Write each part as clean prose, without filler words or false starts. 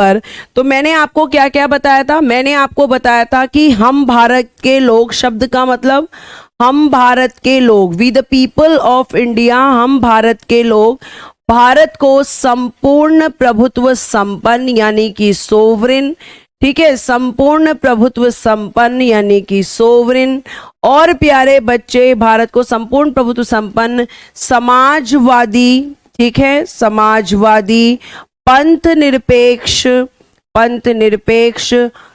पर तो मैंने आपको क्या क्या बताया था, मैंने आपको बताया था कि हम भारत के लोग शब्द का मतलब हम भारत के लोग, we the people of India, हम भारत के लोग भारत को संपूर्ण प्रभुत्व संपन्न यानी कि सोवरिन, ठीक है, संपूर्ण प्रभुत्व संपन्न यानी कि सोवरिन, और प्यारे बच्चे भारत को संपूर्ण प्रभुत्व संपन्न समाजवादी, ठीक है, समाजवादी, पंथ निरपेक्ष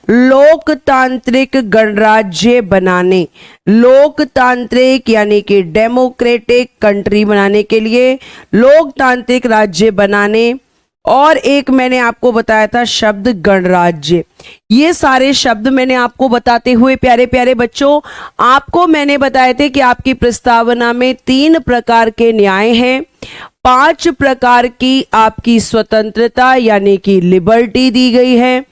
लोकतांत्रिक गणराज्य बनाने, लोकतांत्रिक यानी कि डेमोक्रेटिक कंट्री बनाने के लिए, लोकतांत्रिक राज्य बनाने, और एक मैंने आपको बताया था शब्द गणराज्य। ये सारे शब्द मैंने आपको बताते हुए प्यारे प्यारे बच्चों आपको मैंने बताए थे कि आपकी प्रस्तावना में 3 प्रकार के न्याय हैं, 5 प्रकार की आपकी स्वतंत्रता यानी कि लिबर्टी दी गई है,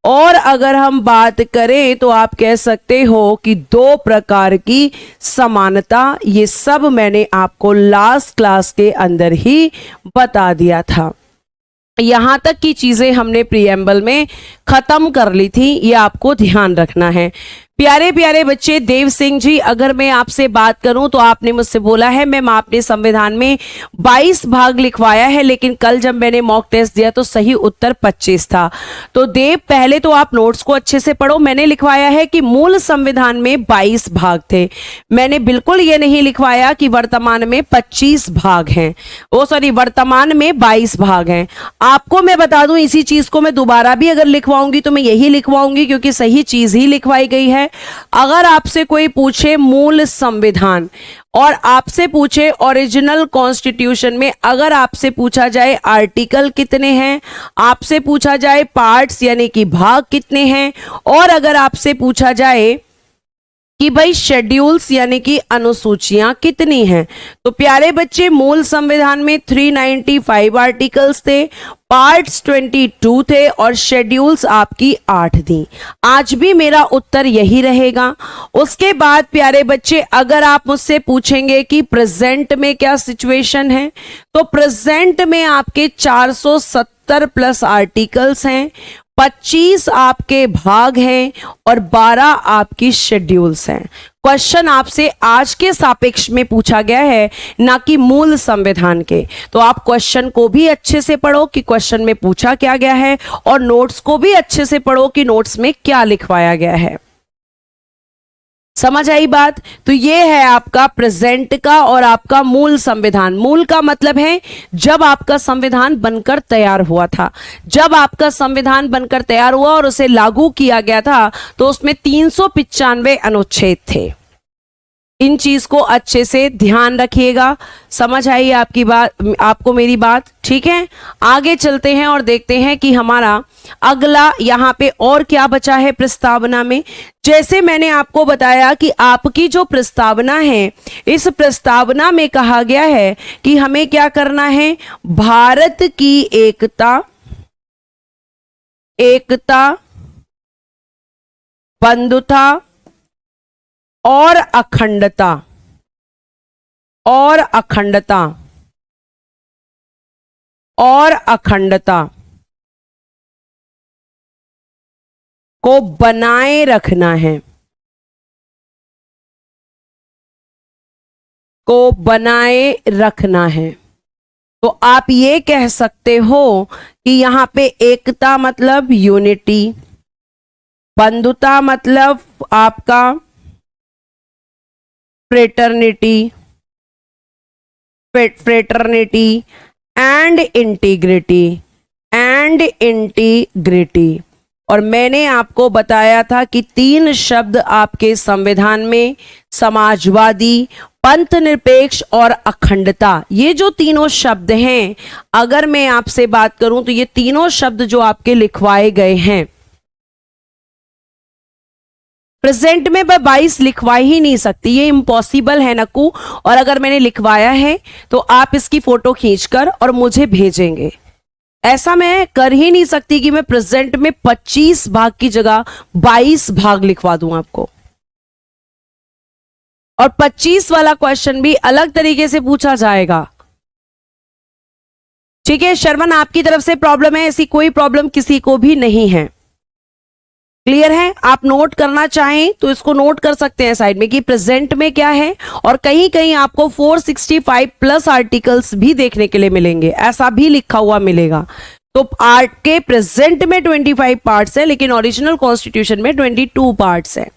और अगर हम बात करें तो आप कह सकते हो कि 2 प्रकार की समानता। ये सब मैंने आपको लास्ट क्लास के अंदर ही बता दिया था। यहां तक की चीजें हमने प्रीएम्बल में खत्म कर ली थी, ये आपको ध्यान रखना है। प्यारे प्यारे बच्चे, देव सिंह जी, अगर मैं आपसे बात करूं तो आपने मुझसे बोला है मैम आपने संविधान में 22 भाग लिखवाया है, लेकिन कल जब मैंने मॉक टेस्ट दिया तो सही उत्तर 25 था। तो देव पहले तो आप नोट्स को अच्छे से पढ़ो। मैंने लिखवाया है कि मूल संविधान में 22 भाग थे, मैंने बिल्कुल ये नहीं लिखवाया कि वर्तमान में 25 भाग हैं, वर्तमान में 22 भाग हैं। आपको मैं बता दूं इसी चीज को मैं दोबारा भी अगर लिखवाऊंगी तो मैं यही लिखवाऊंगी क्योंकि सही चीज ही लिखवाई गई है। अगर आपसे कोई पूछे मूल संविधान और आपसे पूछे ओरिजिनल कॉन्स्टिट्यूशन में, अगर आपसे पूछा जाए आर्टिकल कितने हैं, आपसे पूछा जाए पार्ट्स यानी कि भाग कितने हैं, और अगर आपसे पूछा जाए कि भाई शेड्यूल्स यानी कि अनुसूचियां कितनी हैं, तो प्यारे बच्चे मूल संविधान में 395 आर्टिकल्स थे, पार्ट्स 22 थे और शेड्यूल्स आपकी 8 थी। आज भी मेरा उत्तर यही रहेगा। उसके बाद प्यारे बच्चे अगर आप मुझसे पूछेंगे कि प्रेजेंट में क्या सिचुएशन है, तो प्रेजेंट में आपके 470 प्लस आर्टिकल्स हैं, 25 आपके भाग हैं और 12 आपकी शेड्यूल्स हैं। क्वेश्चन आपसे आज के सापेक्ष में पूछा गया है, ना कि मूल संविधान के। तो आप क्वेश्चन को भी अच्छे से पढ़ो कि क्वेश्चन में पूछा क्या गया है, और नोट्स को भी अच्छे से पढ़ो कि नोट्स में क्या लिखवाया गया है। समझ आई बात? तो ये है आपका प्रेजेंट का और आपका मूल संविधान। मूल का मतलब है जब आपका संविधान बनकर तैयार हुआ था, जब आपका संविधान बनकर तैयार हुआ और उसे लागू किया गया था तो उसमें 395 अनुच्छेद थे। इन चीज को अच्छे से ध्यान रखिएगा। समझ आई आपकी बात, आपको मेरी बात? ठीक है, आगे चलते हैं और देखते हैं कि हमारा अगला यहां पे और क्या बचा है प्रस्तावना में। जैसे मैंने आपको बताया कि आपकी जो प्रस्तावना है, इस प्रस्तावना में कहा गया है कि हमें क्या करना है, भारत की एकता, बंधुता और अखंडता को बनाए रखना है, तो आप ये कह सकते हो कि यहां पे एकता मतलब यूनिटी, बंधुता मतलब आपका फ्रेटर्निटी एंड इंटीग्रिटी। और मैंने आपको बताया था कि 3 शब्द आपके संविधान में, समाजवादी, पंथ निरपेक्ष और अखंडता, ये जो तीनों शब्द हैं, अगर मैं आपसे बात करूं तो ये तीनों शब्द जो आपके लिखवाए गए हैं, प्रेजेंट में मैं 22 लिखवा ही नहीं सकती, ये इम्पॉसिबल है नक्कू। और अगर मैंने लिखवाया है तो आप इसकी फोटो खींचकर और मुझे भेजेंगे। ऐसा मैं कर ही नहीं सकती कि मैं प्रेजेंट में 25 भाग की जगह 22 भाग लिखवा दूं आपको। और 25 वाला क्वेश्चन भी अलग तरीके से पूछा जाएगा। ठीक है श्रवण, आपकी तरफ से प्रॉब्लम है? ऐसी कोई प्रॉब्लम किसी को भी नहीं है। क्लियर है? आप नोट करना चाहें तो इसको नोट कर सकते हैं साइड में कि प्रेजेंट में क्या है, और कहीं कहीं आपको 465 प्लस आर्टिकल्स भी देखने के लिए मिलेंगे, ऐसा भी लिखा हुआ मिलेगा। तो आर्ट के प्रेजेंट में 25 पार्ट्स है, लेकिन ओरिजिनल कॉन्स्टिट्यूशन में 22 पार्ट्स है।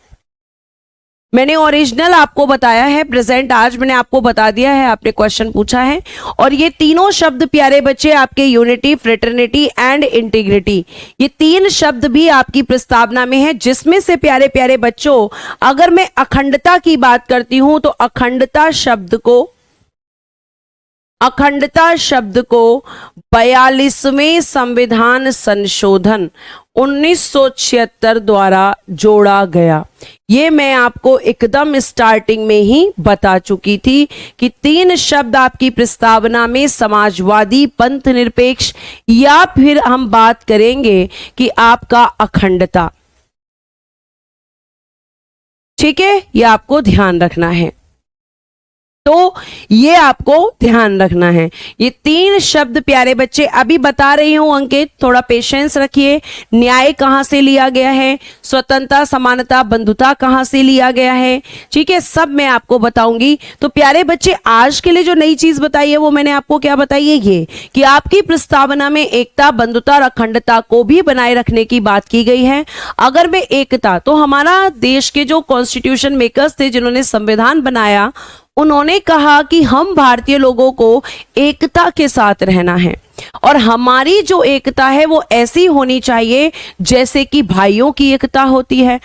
मैंने ओरिजिनल आपको बताया है, प्रेजेंट आज मैंने आपको बता दिया है, आपने क्वेश्चन पूछा है। और ये तीनों शब्द प्यारे बच्चे आपके यूनिटी, फ्रेटर्निटी एंड इंटीग्रिटी, ये तीन शब्द भी आपकी प्रस्तावना में है, जिसमें से प्यारे प्यारे बच्चों अगर मैं अखंडता की बात करती हूं तो अखंडता शब्द को 42वें संविधान संशोधन 1976 द्वारा जोड़ा गया। ये मैं आपको एकदम स्टार्टिंग में ही बता चुकी थी कि तीन शब्द आपकी प्रस्तावना में समाजवादी, पंथ निरपेक्ष, या फिर हम बात करेंगे कि आपका अखंडता। ठीक है, ये आपको ध्यान रखना है। तो ये आपको ध्यान रखना है, ये तीन शब्द प्यारे बच्चे अभी बता रही हूं अंकित, थोड़ा पेशेंस रखिए। न्याय कहां से लिया गया है, स्वतंत्रता, समानता, बंधुता कहां से लिया गया है, ठीक है, सब मैं आपको बताऊंगी। तो प्यारे बच्चे आज के लिए जो नई चीज बताई है वो मैंने आपको क्या बताई है, ये कि आपकी प्रस्तावना में एकता, बंधुता और अखंडता को भी बनाए रखने की बात की गई है। अगर मैं एकता, तो हमारा देश के जो कॉन्स्टिट्यूशन मेकर्स थे, जिन्होंने संविधान बनाया, उन्होंने कहा कि हम भारतीय लोगों को एकता के साथ रहना है, और हमारी जो एकता है वो ऐसी होनी चाहिए जैसे कि भाइयों की एकता होती है।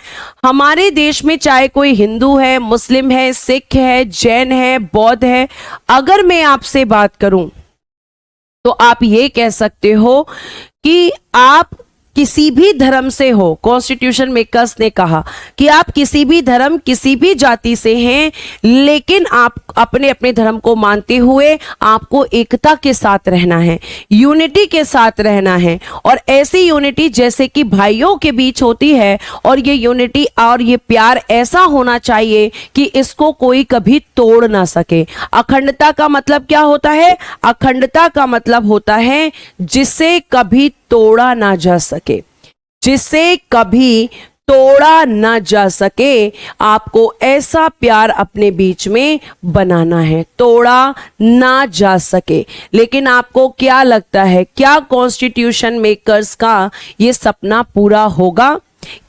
हमारे देश में चाहे कोई हिंदू है, मुस्लिम है, सिख है, जैन है, बौद्ध है, अगर मैं आपसे बात करूं तो आप ये कह सकते हो कि आप किसी भी धर्म से हो। कॉन्स्टिट्यूशन मेकर्स ने कहा कि आप किसी भी धर्म, किसी भी जाति से हैं, लेकिन आप अपने अपने धर्म को मानते हुए आपको एकता के साथ रहना है, यूनिटी के साथ रहना है, और ऐसी यूनिटी जैसे कि भाइयों के बीच होती है, और ये यूनिटी और ये प्यार ऐसा होना चाहिए कि इसको कोई कभी तोड़ ना सके। अखंडता का मतलब क्या होता है? अखंडता का मतलब होता है जिसे कभी तोड़ा ना जा सके, जिसे कभी तोड़ा ना जा सके। आपको ऐसा प्यार अपने बीच में बनाना है, तोड़ा ना जा सके। लेकिन आपको क्या लगता है, क्या कॉन्स्टिट्यूशन मेकर्स का ये सपना पूरा होगा?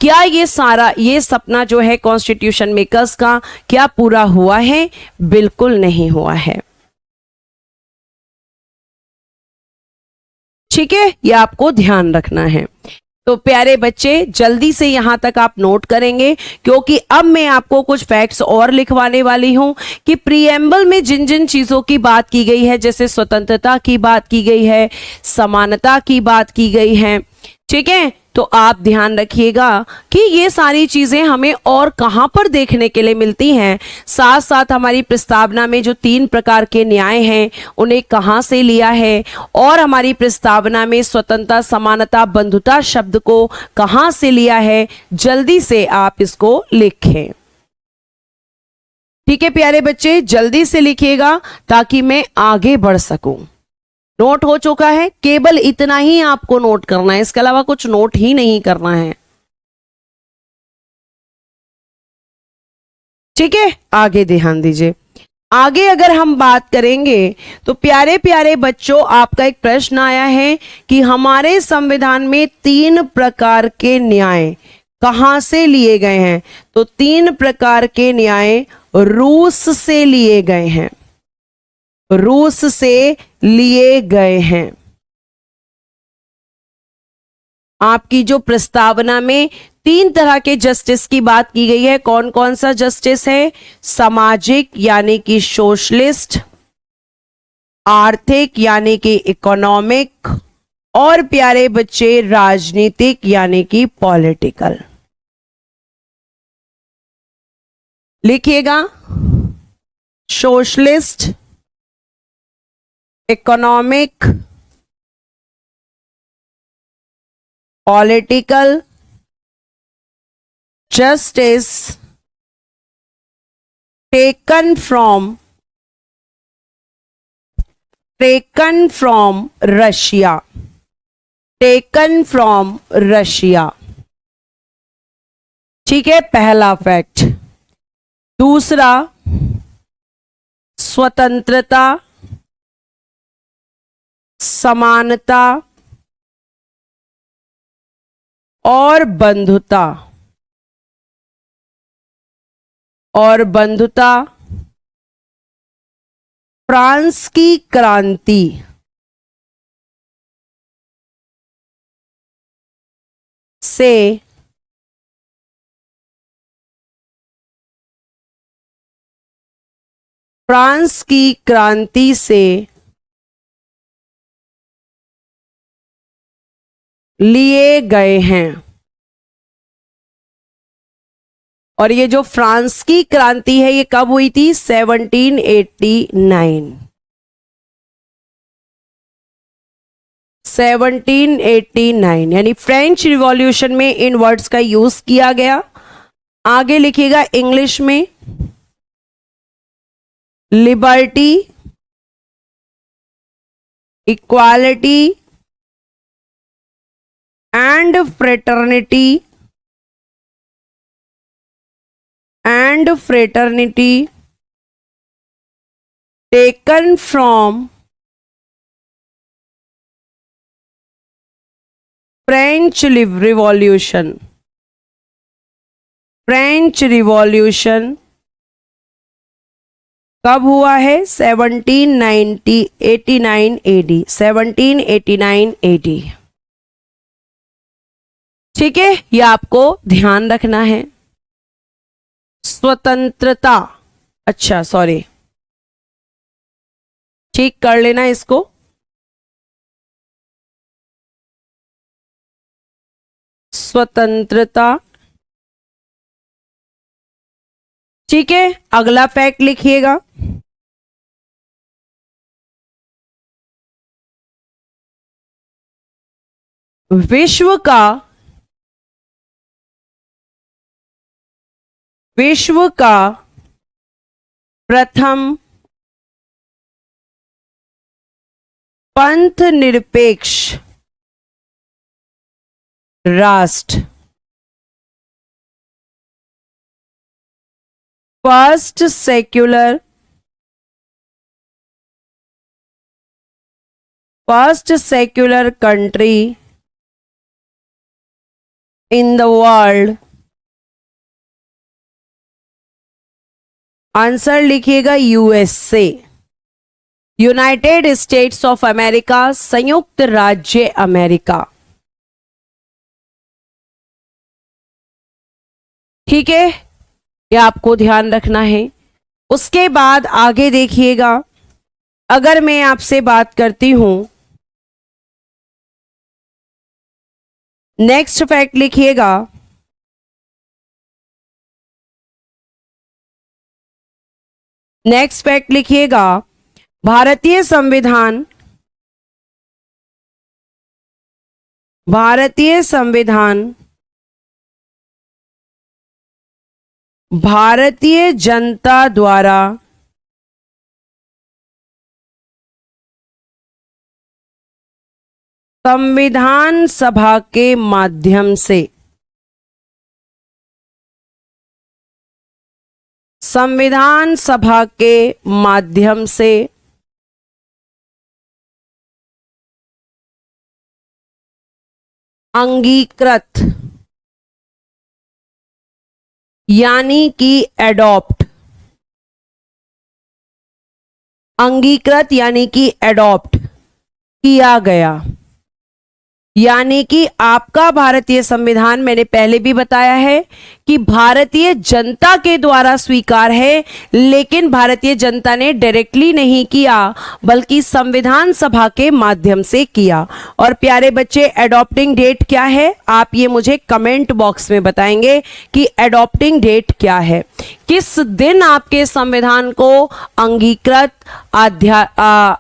क्या ये सपना जो है कॉन्स्टिट्यूशन मेकर्स का, क्या पूरा हुआ है? बिल्कुल नहीं हुआ है। ठीक है, ये आपको ध्यान रखना है। तो प्यारे बच्चे जल्दी से यहां तक आप नोट करेंगे, क्योंकि अब मैं आपको कुछ फैक्ट्स और लिखवाने वाली हूं कि प्रीएम्बल में जिन जिन चीजों की बात की गई है, जैसे स्वतंत्रता की बात की गई है, समानता की बात की गई है, ठीक है, तो आप ध्यान रखिएगा कि ये सारी चीजें हमें और कहां पर देखने के लिए मिलती हैं। साथ साथ हमारी प्रस्तावना में जो तीन प्रकार के न्याय हैं उन्हें कहां से लिया है, और हमारी प्रस्तावना में स्वतंत्रता, समानता, बंधुता शब्द को कहां से लिया है। जल्दी से आप इसको लिखें। ठीक है प्यारे बच्चे, जल्दी से लिखिएगा ताकि मैं आगे बढ़ सकूं। नोट हो चुका है, केवल इतना ही आपको नोट करना है, इसके अलावा कुछ नोट ही नहीं करना है। ठीक है, आगे ध्यान दीजिए। आगे अगर हम बात करेंगे तो प्यारे प्यारे बच्चों, आपका एक प्रश्न आया है कि हमारे संविधान में तीन प्रकार के न्याय कहां से लिए गए हैं। तो तीन प्रकार के न्याय रूस से लिए गए हैं, रूस से लिए गए हैं। आपकी जो प्रस्तावना में तीन तरह के जस्टिस की बात की गई है, कौन कौन सा जस्टिस है? सामाजिक यानी कि सोशलिस्ट, आर्थिक यानी कि इकोनॉमिक, और प्यारे बच्चे राजनीतिक यानी कि पॉलिटिकल। लिखिएगा, socialist, economic, political justice taken from taken from Russia, taken from Russia. ठीक है, पहला फैक्ट। दूसरा, स्वतंत्रता, समानता और बंधुता, फ्रांस की क्रांति से लिए गए हैं। और ये जो फ्रांस की क्रांति है ये कब हुई थी? 1789। 1789 यानी फ्रेंच रिवॉल्यूशन में इन वर्ड्स का यूज किया गया। आगे लिखिएगा इंग्लिश में, liberty, equality and fraternity taken from French revolution कब हुआ है? 1789 AD, 1789 AD। ठीक है, ये आपको ध्यान रखना है। स्वतंत्रता, अच्छा सॉरी, ठीक कर लेना इसको। स्वतंत्रता, ठीक है। अगला फैक्ट लिखिएगा, विश्व का प्रथम पंथ निरपेक्ष राष्ट्र, first secular country in the world. Answer लिखिएगा USA, united states of America, संयुक्त राज्य अमेरिका। ठीक है, ये आपको ध्यान रखना है। उसके बाद आगे देखिएगा, अगर मैं आपसे बात करती हूं, नेक्स्ट फैक्ट लिखिएगा, भारतीय संविधान भारतीय जनता द्वारा संविधान सभा के माध्यम से अंगीकृत यानी कि एडॉप्ट किया गया। यानी कि आपका भारतीय संविधान, मैंने पहले भी बताया है कि भारतीय जनता के द्वारा स्वीकार है, लेकिन भारतीय जनता ने डायरेक्टली नहीं किया बल्कि संविधान सभा के माध्यम से किया। और प्यारे बच्चे, एडॉप्टिंग डेट क्या है? आप ये मुझे कमेंट बॉक्स में बताएंगे कि एडॉप्टिंग डेट क्या है, किस दिन आपके संविधान को अंगीकृत,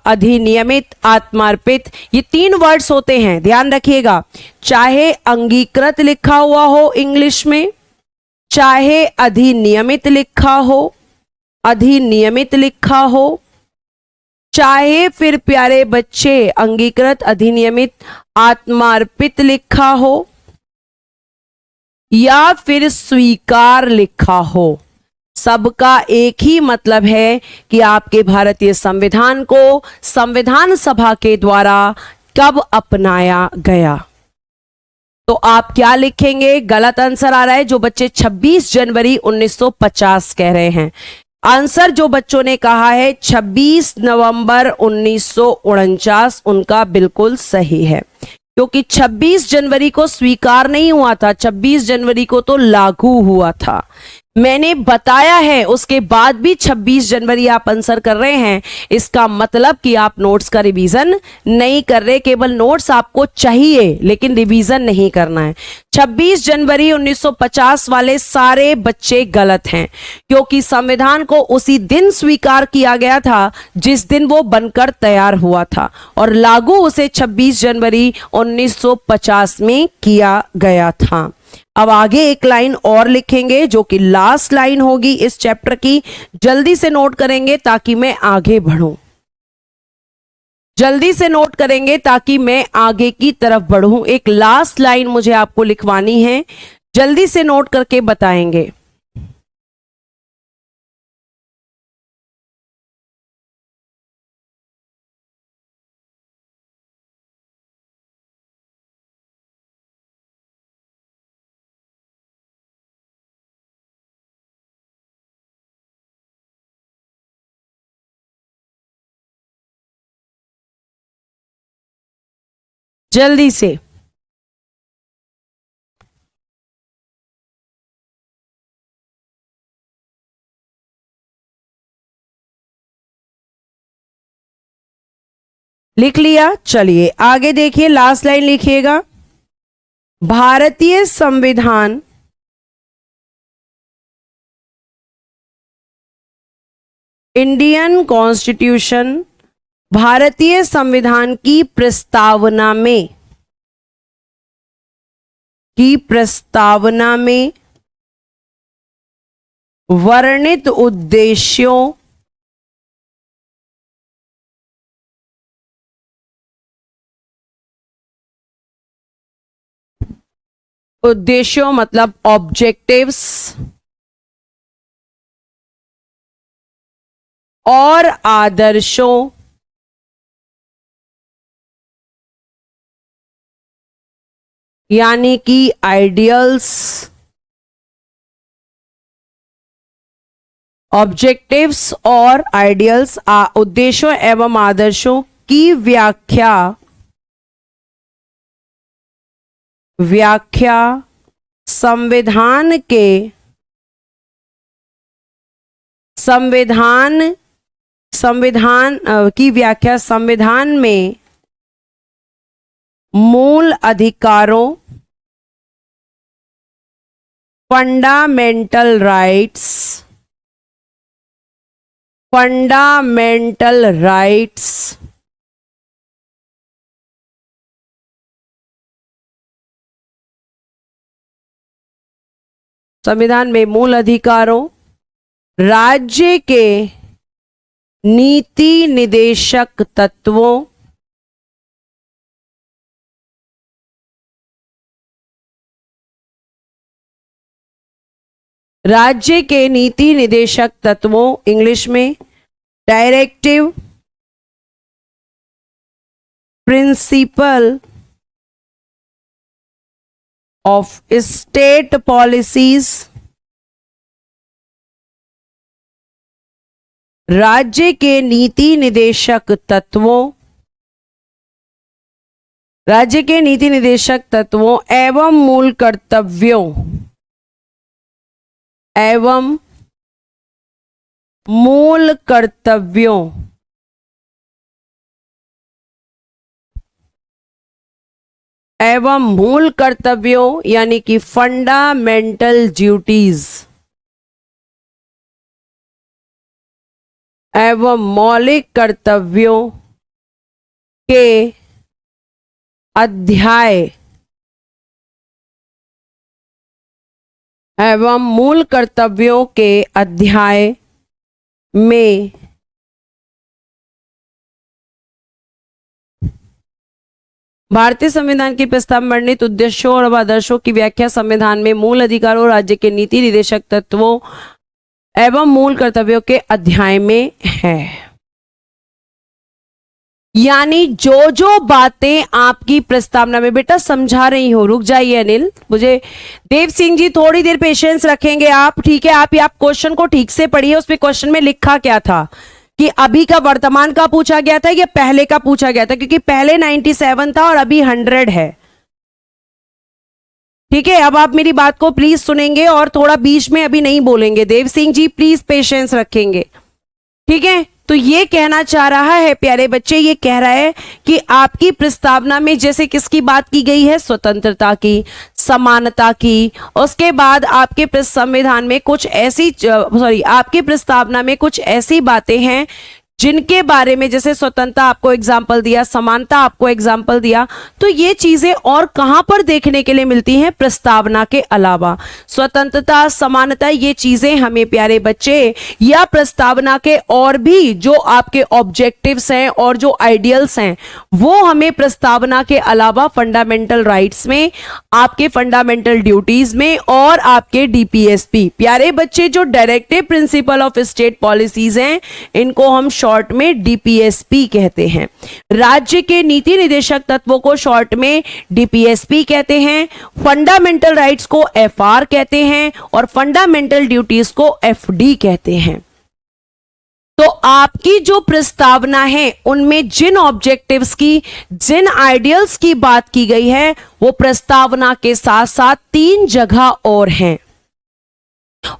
अधिनियमित, आत्मार्पित, ये 3 वर्ड्स होते हैं, ध्यान रखिएगा। चाहे अंगीकृत लिखा हुआ हो इंग्लिश में, चाहे अधिनियमित लिखा हो, चाहे फिर प्यारे बच्चे अंगीकृत, अधिनियमित, आत्मार्पित लिखा हो या फिर स्वीकार लिखा हो, सबका एक ही मतलब है कि आपके भारतीय संविधान को संविधान सभा के द्वारा कब अपनाया गया। तो आप क्या लिखेंगे? गलत आंसर आ रहा है जो बच्चे 26 जनवरी 1950 कह रहे हैं। आंसर जो बच्चों ने कहा है 26 नवंबर 1949, उनका बिल्कुल सही है, क्योंकि 26 जनवरी को स्वीकार नहीं हुआ था, 26 जनवरी को तो लागू हुआ था। मैंने बताया है उसके बाद भी 26 जनवरी आप आंसर कर रहे हैं, इसका मतलब कि आप नोट्स का रिवीजन नहीं कर रहे, केवल नोट्स आपको चाहिए लेकिन रिवीजन नहीं करना है। 26 जनवरी 1950 वाले सारे बच्चे गलत हैं, क्योंकि संविधान को उसी दिन स्वीकार किया गया था जिस दिन वो बनकर तैयार हुआ था, और लागू उसे 26 जनवरी 1950 में किया गया था। अब आगे एक लाइन और लिखेंगे जो कि लास्ट लाइन होगी इस चैप्टर की, जल्दी से नोट करेंगे ताकि मैं आगे बढ़ूं, जल्दी से नोट करेंगे ताकि मैं आगे की तरफ बढ़ूं। एक लास्ट लाइन मुझे आपको लिखवानी है, जल्दी से नोट करके बताएंगे। जल्दी से। लिख लिया? चलिए आगे देखिए, लास्ट लाइन लिखिएगा। भारतीय संविधान इंडियन कॉन्स्टिट्यूशन, भारतीय संविधान की प्रस्तावना में वर्णित उद्देश्यों मतलब ऑब्जेक्टिव्स और आदर्शों यानी कि आइडियल्स, ऑब्जेक्टिव्स और आइडियल्स, उद्देश्यों एवं आदर्शों की व्याख्या संविधान की व्याख्या संविधान में मूल अधिकारों, फंडामेंटल राइट्स संविधान में मूल अधिकारों, राज्य के नीति निदेशक तत्वों, राज्य के नीति निदेशक तत्वों इंग्लिश में directive principle of state policies, राज्य के नीति निदेशक तत्वों एवं मूल कर्तव्यों एवं मूल कर्तव्यों यानी कि फंडामेंटल ड्यूटीज एवं मौलिक कर्तव्यों के अध्याय एवं मूल कर्तव्यों के अध्याय में भारतीय संविधान की प्रस्ताव वर्णित उद्देश्यों और आदर्शों की व्याख्या संविधान में मूल अधिकारों, राज्य के नीति निर्देशक तत्वों एवं मूल कर्तव्यों के अध्याय में है। यानी जो जो बातें आपकी प्रस्तावना में, बेटा समझा रही हूं, रुक जाइए अनिल, मुझे देव सिंह जी थोड़ी देर पेशेंस रखेंगे आप, ठीक है। आप क्वेश्चन को ठीक से पढ़िए, उसमें क्वेश्चन में लिखा क्या था कि अभी का वर्तमान का पूछा गया था या पहले का पूछा गया था, क्योंकि पहले 97 था और अभी 100 है, ठीक है। अब आप मेरी बात को प्लीज सुनेंगे और थोड़ा बीच में अभी नहीं बोलेंगे। देव सिंह जी प्लीज पेशेंस रखेंगे, ठीक है। तो ये कहना चाह रहा है प्यारे बच्चे, ये कह रहा है कि आपकी प्रस्तावना में जैसे किसकी बात की गई है, स्वतंत्रता की, समानता की। उसके बाद आपके संविधान में कुछ ऐसी आपकी प्रस्तावना में कुछ ऐसी बातें हैं जिनके बारे में, जैसे स्वतंत्रता आपको एग्जाम्पल दिया, समानता आपको एग्जाम्पल दिया, तो ये चीजें और कहां पर देखने के लिए मिलती हैं प्रस्तावना के अलावा। स्वतंत्रता, समानता, ये चीजें हमें प्यारे बच्चे या प्रस्तावना के और भी जो आपके ऑब्जेक्टिव्स हैं और जो आइडियल्स हैं वो हमें प्रस्तावना के अलावा फंडामेंटल राइट्स में, आपके फंडामेंटल ड्यूटीज में और आपके डीपीएसपी, प्यारे बच्चे जो directive principle of state policies हैं, इनको हम शॉर्ट में डीपीएसपी कहते हैं। राज्य के नीति निर्देशक तत्वों को शॉर्ट में डीपीएसपी कहते हैं। फंडामेंटल राइट्स को एफआर कहते हैं और फंडामेंटल ड्यूटीज को एफडी कहते हैं। तो आपकी जो प्रस्तावना है उनमें जिन ऑब्जेक्टिव्स की, जिन आइडियल्स की बात की गई है, वो प्रस्तावना के साथ साथ 3 जगह और हैं,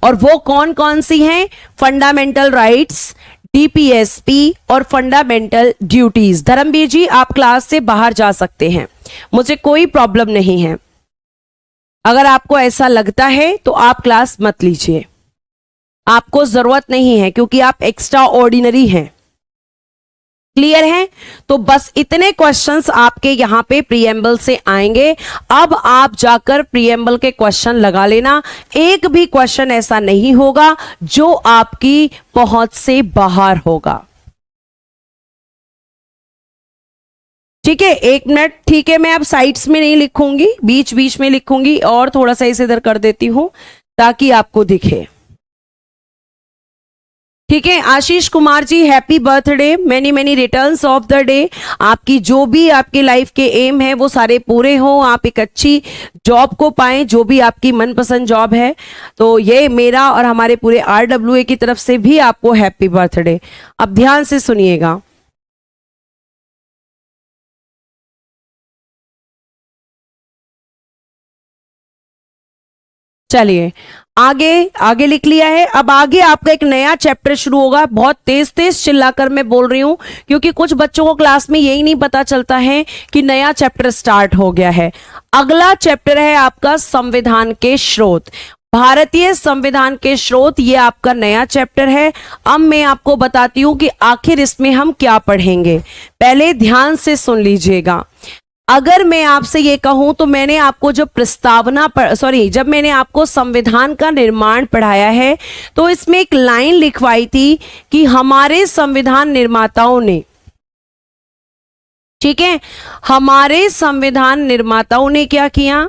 और वो कौन कौन सी हैं? फंडामेंटल राइट्स, डीपीएसपी और फंडामेंटल ड्यूटीज। धर्मवीर जी आप क्लास से बाहर जा सकते हैं, मुझे कोई प्रॉब्लम नहीं है। अगर आपको ऐसा लगता है तो आप क्लास मत लीजिए, आपको जरूरत नहीं है, क्योंकि आप एक्स्ट्रा ऑर्डिनरी हैं। क्लियर है? तो बस इतने क्वेश्चंस आपके यहां पे प्रीएम्बल से आएंगे। अब आप जाकर प्रीएम्बल के क्वेश्चन लगा लेना, एक भी क्वेश्चन ऐसा नहीं होगा जो आपकी पहुंच से बाहर होगा। ठीक है, 1 मिनट, ठीक है। मैं अब साइड्स में नहीं लिखूंगी, बीच बीच में लिखूंगी और थोड़ा सा इसे इधर कर देती हूं ताकि आपको दिखे। ठीक है, Ashish Kumar ji happy birthday, many many returns of the day. आपकी जो भी आपकी लाइफ के एम है वो सारे पूरे हों, आप एक अच्छी जॉब को पाएं, जो भी आपकी मनपसंद जॉब है। तो ये मेरा और हमारे पूरे RWA की तरफ से भी आपको हैप्पी बर्थडे। अब ध्यान से सुनिएगा। चलिए आगे आगे लिख लिया है। अब आगे आपका एक नया चैप्टर शुरू होगा। बहुत तेज तेज चिल्लाकर मैं बोल रही हूं क्योंकि कुछ बच्चों को क्लास में यही नहीं पता चलता है कि नया चैप्टर स्टार्ट हो गया है। अगला चैप्टर है आपका संविधान के स्रोत, भारतीय संविधान के स्रोत। ये आपका नया चैप्टर है। अब मैं आपको बताती हूं कि आखिर इसमें हम क्या पढ़ेंगे। पहले ध्यान से सुन लीजिएगा। अगर मैं आपसे ये कहूं तो मैंने आपको जो जब मैंने आपको संविधान का निर्माण पढ़ाया है तो इसमें एक लाइन लिखवाई थी कि हमारे संविधान निर्माताओं ने, ठीक है, हमारे संविधान निर्माताओं ने क्या किया,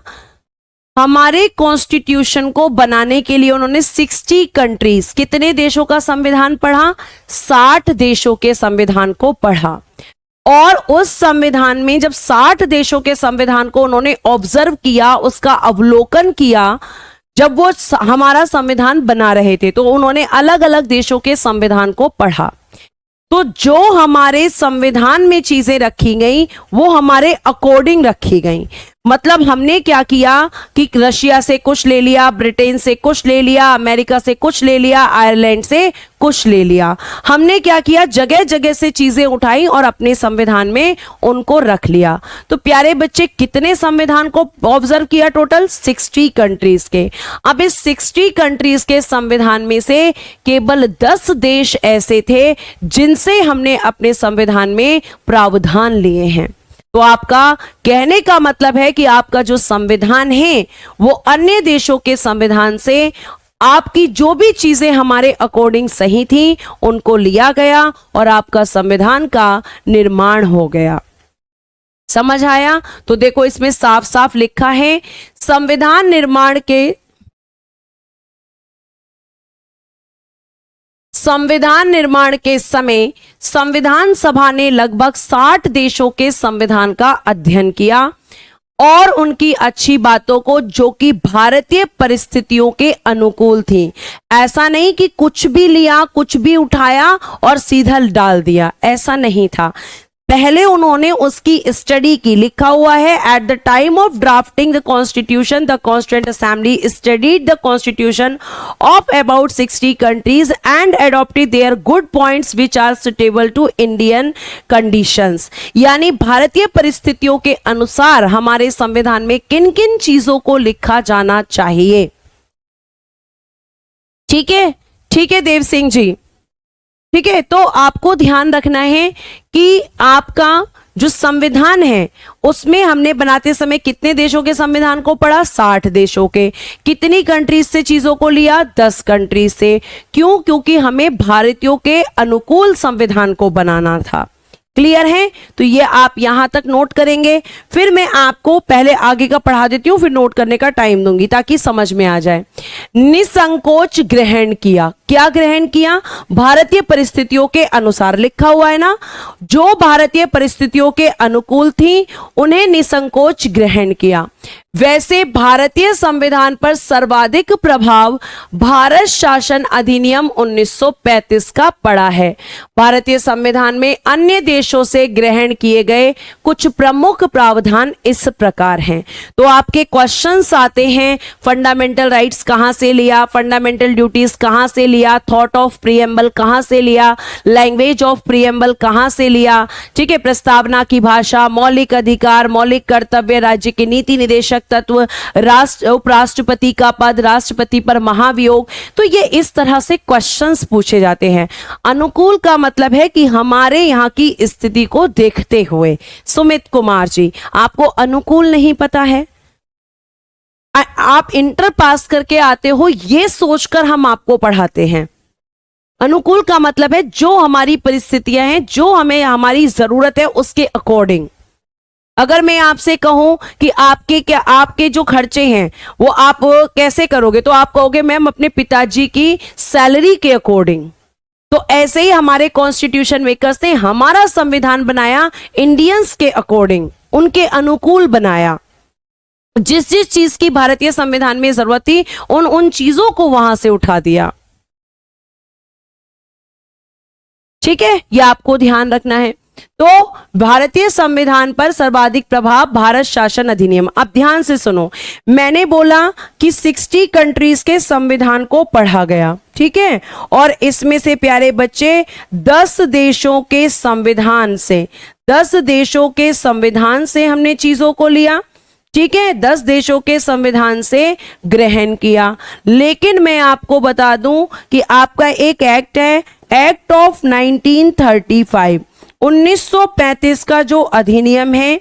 हमारे कॉन्स्टिट्यूशन को बनाने के लिए उन्होंने 60 कंट्रीज, कितने देशों का संविधान पढ़ा? 60 देशों के संविधान को पढ़ा। और उस संविधान में जब 60 देशों के संविधान को उन्होंने ऑब्जर्व किया, उसका अवलोकन किया, जब वो हमारा संविधान बना रहे थे तो उन्होंने अलग अलग देशों के संविधान को पढ़ा। तो जो हमारे संविधान में चीजें रखी गई वो हमारे अकॉर्डिंग रखी गई। मतलब हमने क्या किया कि रशिया से कुछ ले लिया, ब्रिटेन से कुछ ले लिया, अमेरिका से कुछ ले लिया, आयरलैंड से कुछ ले लिया। हमने क्या किया, जगह जगह से चीजें उठाई और अपने संविधान में उनको रख लिया। तो प्यारे बच्चे कितने संविधान को ऑब्जर्व किया? टोटल 60 कंट्रीज के। अब इस 60 कंट्रीज के संविधान में से केवल 10 देश ऐसे थे जिनसे हमने अपने संविधान में प्रावधान लिए हैं। तो आपका कहने का मतलब है कि आपका जो संविधान है वो अन्य देशों के संविधान से आपकी जो भी चीजें हमारे अकॉर्डिंग सही थी उनको लिया गया और आपका संविधान का निर्माण हो गया। समझ आया? तो देखो इसमें साफ साफ लिखा है संविधान निर्माण के समय संविधान सभा ने लगभग 60 देशों के संविधान का अध्ययन किया और उनकी अच्छी बातों को, जो कि भारतीय परिस्थितियों के अनुकूल थी। ऐसा नहीं कि कुछ भी लिया, कुछ भी उठाया और सीधा डाल दिया, ऐसा नहीं था। पहले उन्होंने उसकी स्टडी की। लिखा हुआ है at the time of drafting the constitution the constituent assembly studied the constitution of about 60 countries and adopted their good points which are suitable to Indian conditions. यानी भारतीय परिस्थितियों के अनुसार हमारे संविधान में किन किन चीजों को लिखा जाना चाहिए। ठीक है, ठीक है देव सिंह जी, ठीक है। तो आपको ध्यान रखना है कि आपका जो संविधान है उसमें हमने बनाते समय कितने देशों के संविधान को पढ़ा? 60 देशों के। कितनी कंट्रीज से चीजों को लिया? 10 कंट्रीज से। क्यों? क्योंकि हमें भारतीयों के अनुकूल संविधान को बनाना था। क्लियर है? तो ये आप यहां तक नोट करेंगे, फिर मैं आपको पहले आगे का पढ़ा देती हूं, फिर नोट करने का टाइम दूंगी ताकि समझ में आ जाए। निसंकोच ग्रहण किया। क्या ग्रहण किया? भारतीय परिस्थितियों के अनुसार। लिखा हुआ है ना, जो भारतीय परिस्थितियों के अनुकूल थी उन्हें निसंकोच ग्रहण किया। वैसे भारतीय संविधान पर सर्वाधिक प्रभाव भारत शासन अधिनियम 1935 का पड़ा है। भारतीय संविधान में अन्य देशों से ग्रहण किए गए कुछ प्रमुख प्रावधान इस प्रकार हैं। तो आपके क्वेश्चंस आते हैं, फंडामेंटल राइट्स कहां से लिया, फंडामेंटल ड्यूटीज कहां से लिया, थॉट ऑफ प्रीएम्बल कहां से लिया, लैंग्वेज ऑफ प्रीएम्बल कहां से लिया, ठीक है, प्रस्तावना की भाषा, मौलिक अधिकार, मौलिक कर्तव्य, राज्य के नीति निदेशक तत्व, उपराष्ट्रपति का पद, राष्ट्रपति पर महाभियोग। तो ये इस तरह से क्वेश्चंस पूछे जाते हैं। अनुकूल का मतलब है कि हमारे यहाँ की स्थिति को देखते हुए। सुमित कुमार जी, आपको अनुकूल नहीं पता है? आप इंटर पास करके आते हो ये सोचकर हम आपको पढ़ाते हैं। अनुकूल का मतलब है जो हमारी परिस्थितियां हैं, जो हमें हमारी जरूरत है उसके अकॉर्डिंग। अगर मैं आपसे कहूं कि आपके जो खर्चे हैं वो आप कैसे करोगे, तो आप कहोगे मैम अपने पिताजी की सैलरी के अकॉर्डिंग। तो ऐसे ही हमारे कॉन्स्टिट्यूशन मेकर्स ने हमारा संविधान बनाया इंडियंस के अकॉर्डिंग, उनके अनुकूल बनाया। जिस जिस चीज की भारतीय संविधान में जरूरत थी उन चीजों को वहां से उठा दिया। ठीक है, यह आपको ध्यान रखना है। तो भारतीय संविधान पर सर्वाधिक प्रभाव भारत शासन अधिनियम। अब ध्यान से सुनो, मैंने बोला कि 60 कंट्रीज के संविधान को पढ़ा गया, ठीक है, और इसमें से प्यारे बच्चे 10 देशों के संविधान से हमने चीजों को लिया, ठीक है, 10 देशों के संविधान से ग्रहण किया। लेकिन मैं आपको बता दूं कि आपका एक एक्ट है, एक्ट ऑफ 1935, 1935 का जो अधिनियम है,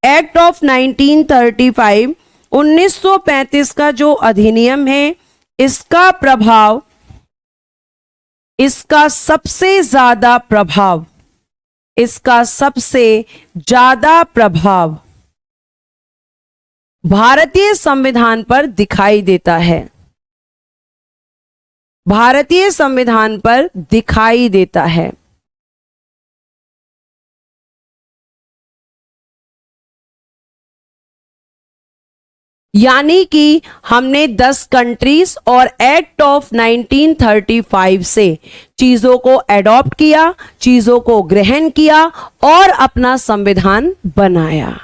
एक्ट ऑफ 1935, 1935 का जो अधिनियम है, इसका प्रभाव, इसका सबसे ज्यादा प्रभाव भारतीय संविधान पर दिखाई देता है। भारतीय संविधान पर दिखाई देता है। यानी कि हमने 10 कंट्रीज और एक्ट ऑफ 1935 से चीजों को एडॉप्ट किया, चीजों को ग्रहण किया और अपना संविधान बनाया।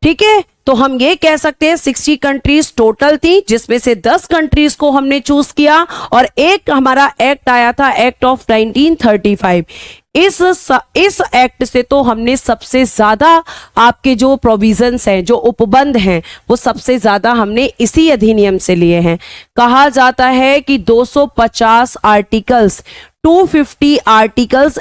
ठीक है, तो हम ये कह सकते हैं 60 कंट्रीज टोटल थी, जिसमें से 10 कंट्रीज को हमने चूज किया और एक हमारा एक्ट आया था, एक्ट ऑफ 1935। इस एक्ट से तो हमने सबसे ज्यादा आपके जो प्रोविजंस हैं, जो उपबंध हैं, वो सबसे ज्यादा हमने इसी अधिनियम से लिए हैं। कहा जाता है कि 250 articles, 250 articles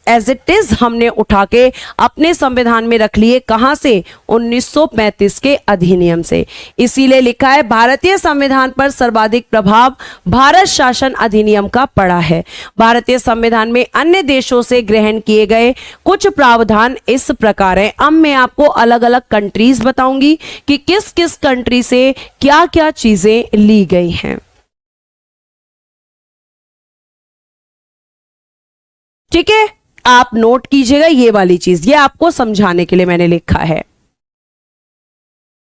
as it is हमने उठा के अपने संविधान में रख लिए। कहां से? 1935 के अधिनियम से। इसीलिए लिखा है भारतीय संविधान पर सर्वाधिक प्रभाव भारत शासन अधिनियम का पड़ा है। भारतीय संविधान में अन्य देशों से ग्रहण किए गए कुछ प्रावधान इस प्रकार है। अब मैं आपको अलग अलग कंट्रीज बताऊंगी कि किस किस कंट्री से क्या क्या चीजें ली गई हैं। ठीक है, आप नोट कीजिएगा ये वाली चीज, ये आपको समझाने के लिए मैंने लिखा है।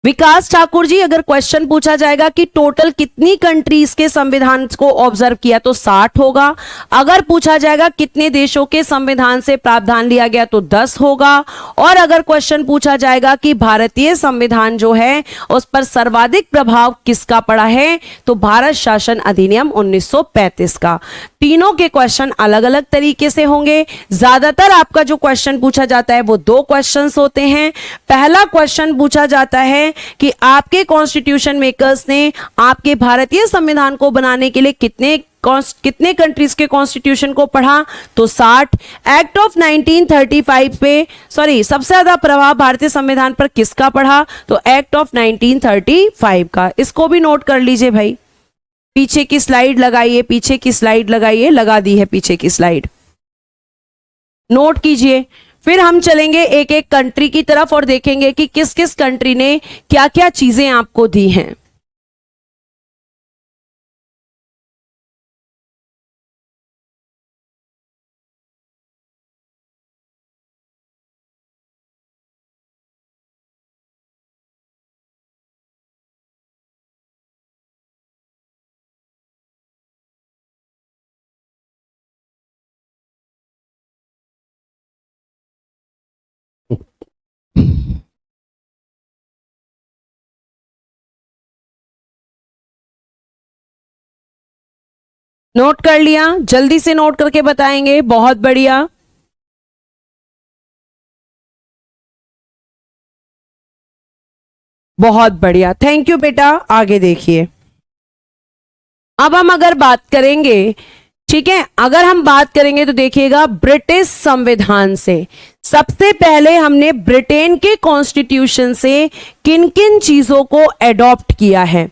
विकास ठाकुर जी, अगर क्वेश्चन पूछा जाएगा कि टोटल कितनी कंट्रीज के संविधान को ऑब्जर्व किया तो 60 होगा। अगर पूछा जाएगा कितने देशों के संविधान से प्रावधान लिया गया तो 10 होगा। और अगर क्वेश्चन पूछा जाएगा कि भारतीय संविधान जो है उस पर सर्वाधिक प्रभाव किसका पड़ा है तो भारत शासन अधिनियम 1935 का। तीनों के क्वेश्चन अलग अलग तरीके से होंगे। ज्यादातर आपका जो क्वेश्चन पूछा जाता है वो 2 क्वेश्चंस होते हैं। पहला क्वेश्चन पूछा जाता है कि आपके कॉन्स्टिट्यूशन मेकर्स ने आपके भारतीय संविधान को बनाने के लिए कितने कंट्रीज के कॉन्स्टिट्यूशन को पढ़ा तो 60। एक्ट ऑफ 1935 पे सबसे ज्यादा प्रभाव भारतीय संविधान पर किसका पढ़ा तो एक्ट ऑफ 1935 का। इसको भी नोट कर लीजिए भाई। पीछे की स्लाइड लगाइए, पीछे की स्लाइड लगाइए, लगा दी है पीछे की स्लाइड, नोट कीजिए। फिर हम चलेंगे एक एक कंट्री की तरफ और देखेंगे कि किस किस कंट्री ने क्या क्या चीजें आपको दी हैं। नोट कर लिया? जल्दी से नोट करके बताएंगे। बहुत बढ़िया, बहुत बढ़िया, थैंक यू बेटा। आगे देखिए, अब हम अगर बात करेंगे, ठीक है, अगर हम बात करेंगे तो देखिएगा ब्रिटिश संविधान से सबसे पहले हमने ब्रिटेन के कॉन्स्टिट्यूशन से किन किन चीजों को एडॉप्ट किया है।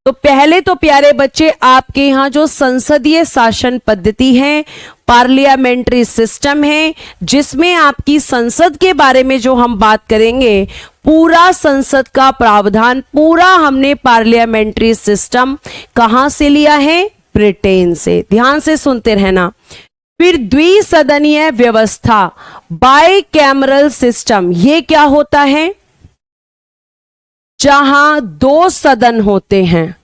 तो पहले तो प्यारे बच्चे आपके यहां जो संसदीय शासन पद्धति है, पार्लियामेंट्री सिस्टम है, जिसमें आपकी संसद के बारे में जो हम बात करेंगे, पूरा संसद का प्रावधान पूरा हमने पार्लियामेंट्री सिस्टम कहां से लिया है? ब्रिटेन से। ध्यान से सुनते रहना। फिर द्विसदनीय व्यवस्था, बाई कैमरल सिस्टम, ये क्या होता है? जहां 2 सदन होते हैं,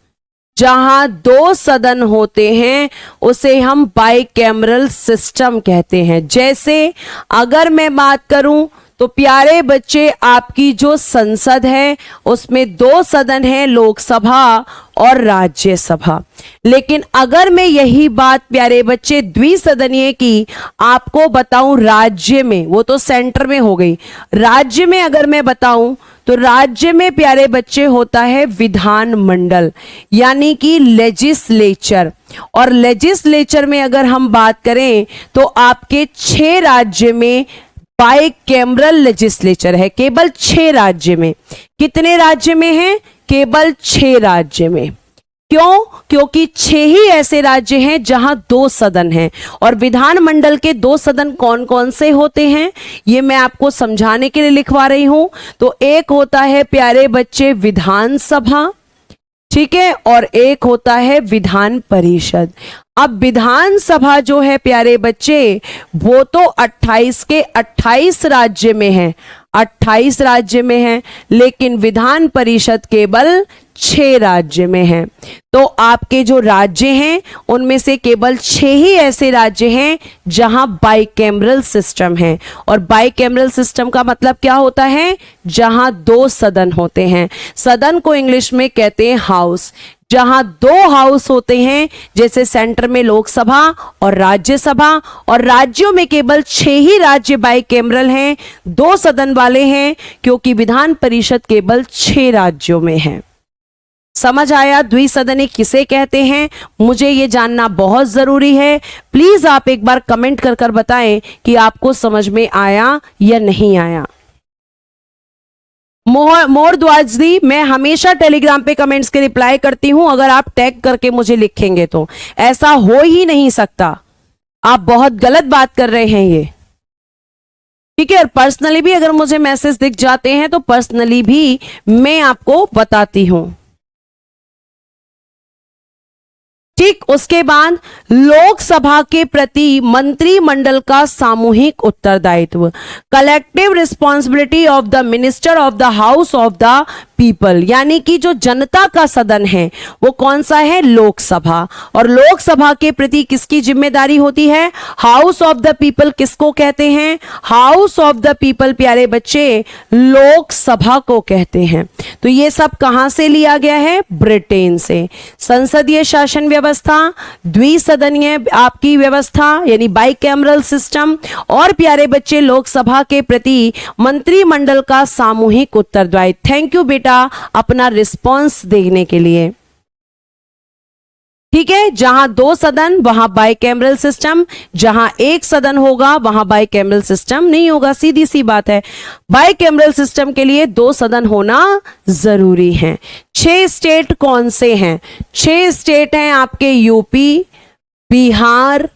जहां 2 सदन होते हैं उसे हम बाई कैमरल सिस्टम कहते हैं। जैसे अगर मैं बात करूं तो प्यारे बच्चे आपकी जो संसद है उसमें 2 सदन है, लोकसभा और राज्यसभा। लेकिन अगर मैं यही बात प्यारे बच्चे द्विसदनीय की आपको बताऊं राज्य में, वो तो सेंटर में हो गई, राज्य में अगर मैं बताऊं तो राज्य में प्यारे बच्चे होता है विधान मंडल, यानी कि लेजिस्लेचर। और लेजिस्लेचर में अगर हम बात करें तो आपके 6 राज्य में बाई कैमरल लेजिस्लेचर है, केवल 6 राज्य में। कितने राज्य में है? केवल 6 राज्य में। क्यों? क्योंकि 6 ही ऐसे राज्य हैं जहां 2 सदन हैं। और विधानमंडल के 2 सदन कौन कौन से होते हैं ये मैं आपको समझाने के लिए लिखवा रही हूं। तो एक होता है प्यारे बच्चे विधानसभा, ठीक है, और एक होता है विधान परिषद। अब विधानसभा जो है प्यारे बच्चे वो तो 28 के 28 राज्य में है, 28 राज्य में है, लेकिन विधान परिषद केवल 6 राज्य में है। तो आपके जो राज्य हैं उनमें से केवल 6 ही ऐसे राज्य हैं जहां बाइकैमरल सिस्टम है। और बाइकैमरल सिस्टम का मतलब क्या होता है? जहां 2 सदन होते हैं। सदन को इंग्लिश में कहते हैं हाउस। जहां 2 हाउस होते हैं, जैसे सेंटर में लोकसभा और राज्यसभा, और राज्यों में केवल 6 ही राज्य बाइकैमरल हैं, 2 सदन वाले हैं, क्योंकि विधान परिषद केवल 6 राज्यों में है। समझ आया द्विसदनी किसे कहते हैं? मुझे ये जानना बहुत जरूरी है। प्लीज आप एक बार कमेंट कर कर बताएं कि आपको समझ में आया या नहीं आया। मोर द्वाजदी, मैं हमेशा टेलीग्राम पे कमेंट्स के रिप्लाई करती हूं, अगर आप टैग करके मुझे लिखेंगे तो। ऐसा हो ही नहीं सकता, आप बहुत गलत बात कर रहे हैं ये, ठीक है। और पर्सनली भी अगर मुझे मैसेज दिख जाते हैं तो पर्सनली भी मैं आपको बताती हूं, ठीक। उसके बाद लोकसभा के प्रति मंत्रिमंडल का सामूहिक उत्तरदायित्व, collective responsibility of the minister of the house of the people, यानी कि जो जनता का सदन है वो कौन सा है? लोकसभा। और लोकसभा के प्रति किसकी जिम्मेदारी होती है? हाउस ऑफ द पीपल किसको कहते हैं? हाउस ऑफ द पीपल प्यारे बच्चे लोकसभा को कहते हैं। तो ये सब कहां से लिया गया है? ब्रिटेन से। संसदीय शासन व्यवस्था, द्विसदनीय आपकी व्यवस्था यानी बाइकैमरल सिस्टम, और प्यारे बच्चे लोकसभा के प्रति मंत्रिमंडल का सामूहिक उत्तरदायित्व। थैंक यू बेटा अपना रिस्पॉन्स देने के लिए, ठीक है। जहां दो सदन वहां बाइकैमरल सिस्टम, जहां एक सदन होगा वहां बाइकैमरल सिस्टम नहीं होगा, सीधी सी बात है। बाइकैमरल सिस्टम के लिए दो सदन होना जरूरी है। 6 स्टेट कौन से हैं? 6 स्टेट हैं आपके यूपी, बिहार,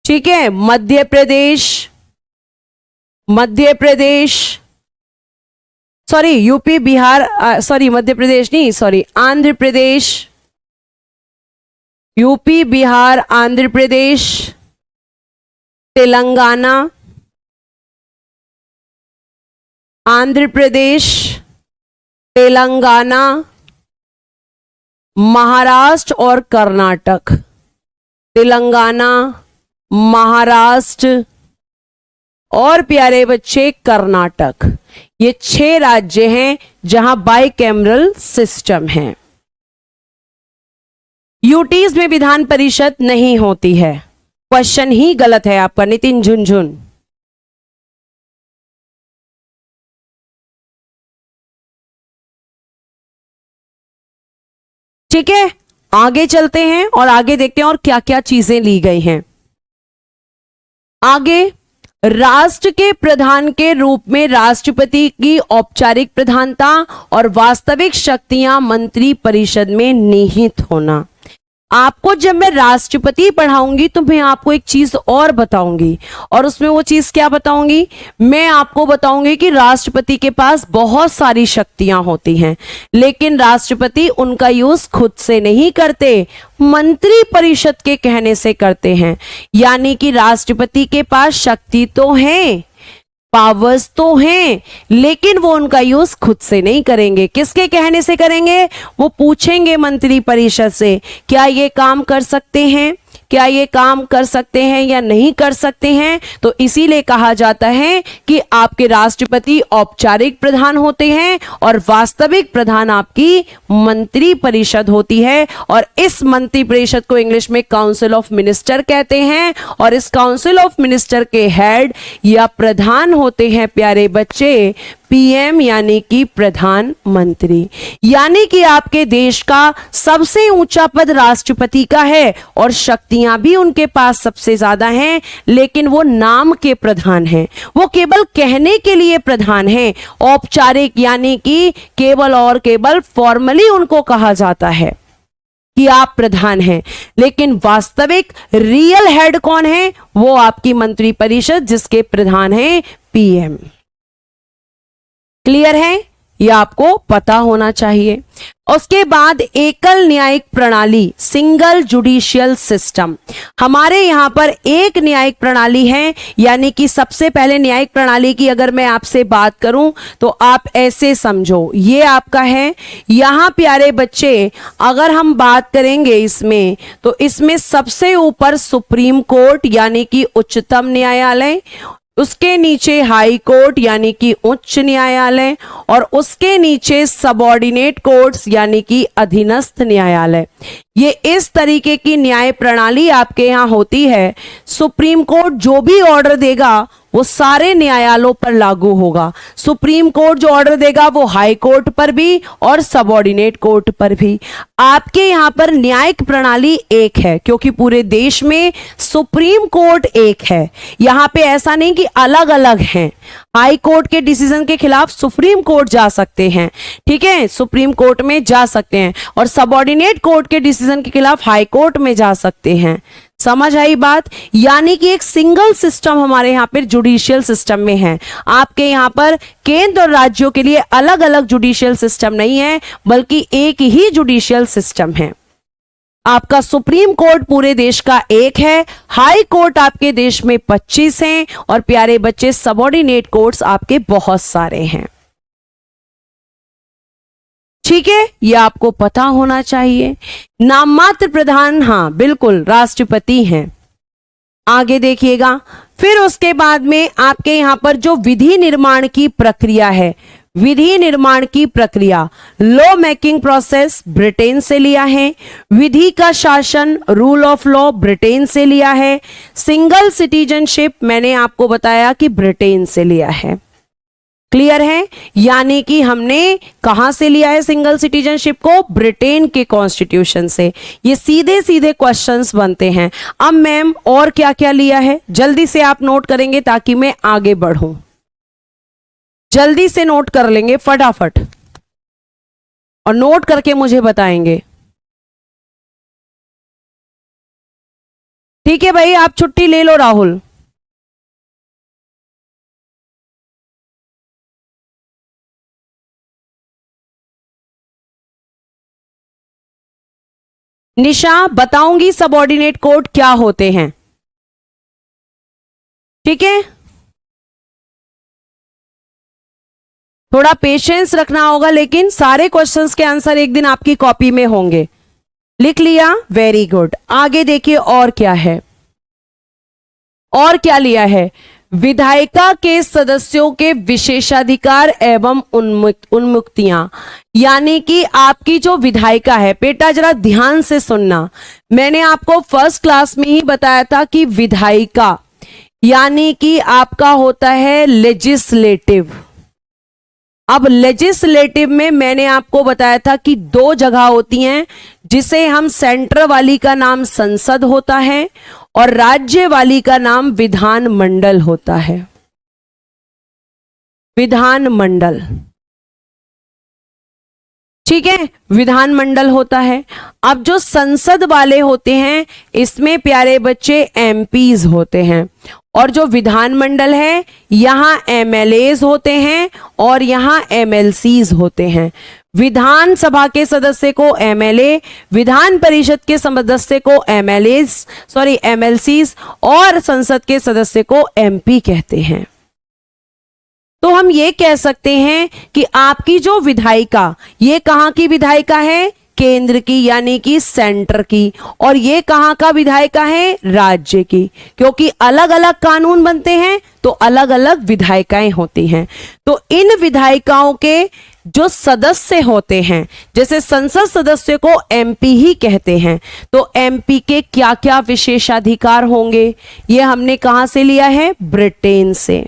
ठीक है, Madhya Pradesh, sorry UP Bihar, sorry Madhya Pradesh नहीं, सॉरी आंध्र प्रदेश, यूपी बिहार आंध्र प्रदेश, तेलंगाना, आंध्र प्रदेश, तेलंगाना, महाराष्ट्र और कर्नाटक। तेलंगाना, महाराष्ट्र और प्यारे बच्चे कर्नाटक, ये 6 राज्य हैं जहां बाइकैमरल सिस्टम है। यूटीज में विधान परिषद नहीं होती है। क्वेश्चन ही गलत है आपका नितिन झुनझुन। ठीक है, आगे चलते हैं और आगे देखते हैं और क्या क्या चीजें ली गई हैं। आगे राष्ट्र के प्रधान के रूप में राष्ट्रपति की औपचारिक प्रधानता और वास्तविक शक्तियां मंत्री परिषद में निहित होना। आपको जब मैं राष्ट्रपति पढ़ाऊंगी तो मैं आपको एक चीज और बताऊंगी, और उसमें वो चीज क्या बताऊंगी? मैं आपको बताऊंगी कि राष्ट्रपति के पास बहुत सारी शक्तियां होती हैं, लेकिन राष्ट्रपति उनका यूज खुद से नहीं करते, मंत्री परिषद के कहने से करते हैं। यानी कि राष्ट्रपति के पास शक्ति तो है, पावर्स तो हैं, लेकिन वो उनका यूज खुद से नहीं करेंगे। किसके कहने से करेंगे? वो पूछेंगे मंत्री परिषद से, क्या ये काम कर सकते हैं, क्या ये काम कर सकते हैं या नहीं कर सकते हैं। तो इसीलिए कहा जाता है कि आपके राष्ट्रपति औपचारिक प्रधान होते हैं और वास्तविक प्रधान आपकी मंत्री परिषद होती है। और इस मंत्री परिषद को इंग्लिश में काउंसिल ऑफ मिनिस्टर कहते हैं, और इस काउंसिल ऑफ मिनिस्टर के हेड या प्रधान होते हैं प्यारे बच्चे पीएम, यानी कि प्रधानमंत्री। यानी कि आपके देश का सबसे ऊंचा पद राष्ट्रपति का है और शक्तियां भी उनके पास सबसे ज्यादा हैं, लेकिन वो नाम के प्रधान हैं, वो केवल कहने के लिए प्रधान हैं। औपचारिक यानी कि केवल और केवल फॉर्मली उनको कहा जाता है कि आप प्रधान हैं, लेकिन वास्तविक रियल हेड कौन है? वो आपकी मंत्री परिषद, जिसके प्रधान हैं पीएम। क्लियर है? यह आपको पता होना चाहिए। उसके बाद एकल न्यायिक प्रणाली, सिंगल जुडिशियल सिस्टम। हमारे यहां पर एक न्यायिक प्रणाली है, यानी कि सबसे पहले न्यायिक प्रणाली की अगर मैं आपसे बात करूं तो आप ऐसे समझो, ये आपका है। यहां प्यारे बच्चे अगर हम बात करेंगे इसमें, तो इसमें सबसे ऊपर सुप्रीम कोर्ट यानी कि उच्चतम न्यायालय, उसके नीचे हाई कोर्ट यानी कि उच्च न्यायालय, और उसके नीचे सबऑर्डिनेट कोर्ट्स यानी कि अधीनस्थ न्यायालय। ये इस तरीके की न्याय प्रणाली आपके यहाँ होती है। सुप्रीम कोर्ट जो भी ऑर्डर देगा वो सारे न्यायालयों पर लागू होगा। सुप्रीम कोर्ट जो ऑर्डर देगा वो हाई कोर्ट पर भी और सबऑर्डिनेट कोर्ट पर भी। आपके यहां पर न्यायिक प्रणाली एक है क्योंकि पूरे देश में सुप्रीम कोर्ट एक है। यहां पे ऐसा नहीं कि अलग अलग हैं। हाई कोर्ट के डिसीजन के खिलाफ सुप्रीम कोर्ट जा सकते हैं, ठीक है, सुप्रीम कोर्ट में जा सकते हैं, और सबऑर्डिनेट कोर्ट के डिसीजन के खिलाफ हाई कोर्ट में जा सकते हैं। समझ आई बात? यानी कि एक सिंगल सिस्टम हमारे यहाँ पर जुडिशियल सिस्टम में है। आपके यहाँ पर केंद्र और राज्यों के लिए अलग अलग जुडिशियल सिस्टम नहीं है, बल्कि एक ही जुडिशियल सिस्टम है। आपका सुप्रीम कोर्ट पूरे देश का एक है, हाई कोर्ट आपके देश में 25 हैं, और प्यारे बच्चे सबऑर्डिनेट कोर्ट्स आपके बहुत सारे हैं। ठीक है, ये आपको पता होना चाहिए। नाम मात्र प्रधान, हाँ बिल्कुल, राष्ट्रपति हैं। आगे देखिएगा, फिर उसके बाद में आपके यहां पर जो विधि निर्माण की प्रक्रिया है, विधि निर्माण की प्रक्रिया, लॉ मेकिंग प्रोसेस ब्रिटेन से लिया है। विधि का शासन, रूल ऑफ लॉ ब्रिटेन से लिया है। सिंगल सिटीजनशिप मैंने आपको बताया कि ब्रिटेन से लिया है। क्लियर है? यानी कि हमने कहां से लिया है सिंगल सिटीजनशिप को? ब्रिटेन के कॉन्स्टिट्यूशन से। ये सीधे सीधे क्वेश्चंस बनते हैं। अब मैम और क्या क्या लिया है, जल्दी से आप नोट करेंगे ताकि मैं आगे बढ़ूं। जल्दी से नोट कर लेंगे फटाफट, और नोट करके मुझे बताएंगे। ठीक है भाई, आप छुट्टी ले लो राहुल। निशा बताऊंगी सबऑर्डिनेट कोर्ट क्या होते हैं, ठीक है? थोड़ा पेशेंस रखना होगा, लेकिन सारे क्वेश्चंस के आंसर एक दिन आपकी कॉपी में होंगे। लिख लिया? Very good. आगे देखिए और क्या है, और क्या लिया है? विधायिका के सदस्यों के विशेषाधिकार एवं उन्मुक्तियां। यानी कि आपकी जो विधायिका है, बेटा जरा ध्यान से सुनना, मैंने आपको फर्स्ट क्लास में ही बताया था कि विधायिका यानी कि आपका होता है लेजिस्लेटिव। अब लेजिस्लेटिव में मैंने आपको बताया था कि दो जगह होती हैं, जिसे हम सेंटर वाली का नाम संसद होता है और राज्य वाली का नाम विधान मंडल होता है। विधान मंडल, ठीक है, विधान मंडल होता है। अब जो संसद वाले होते हैं, इसमें प्यारे बच्चे एमपीज होते हैं, और जो विधान मंडल है यहां एमएलएज होते हैं और यहां एमएलसीज होते हैं। विधान सभा के सदस्य को एमएलए, विधान परिषद के सदस्य को एमएलसीज, और संसद के सदस्य को एमपी कहते हैं। तो हम ये कह सकते हैं कि आपकी जो विधायिका, ये कहां की विधायिका है? केंद्र की, यानी कि सेंटर की। और ये कहां का विधायिका है? राज्य की। क्योंकि अलग अलग कानून बनते हैं तो अलग अलग विधायिकाएं होती हैं। तो इन विधायिकाओं के जो सदस्य होते हैं, जैसे संसद सदस्य को एमपी ही कहते हैं, तो एमपी के क्या क्या विशेषाधिकार होंगे, ये हमने कहां से लिया है? ब्रिटेन से।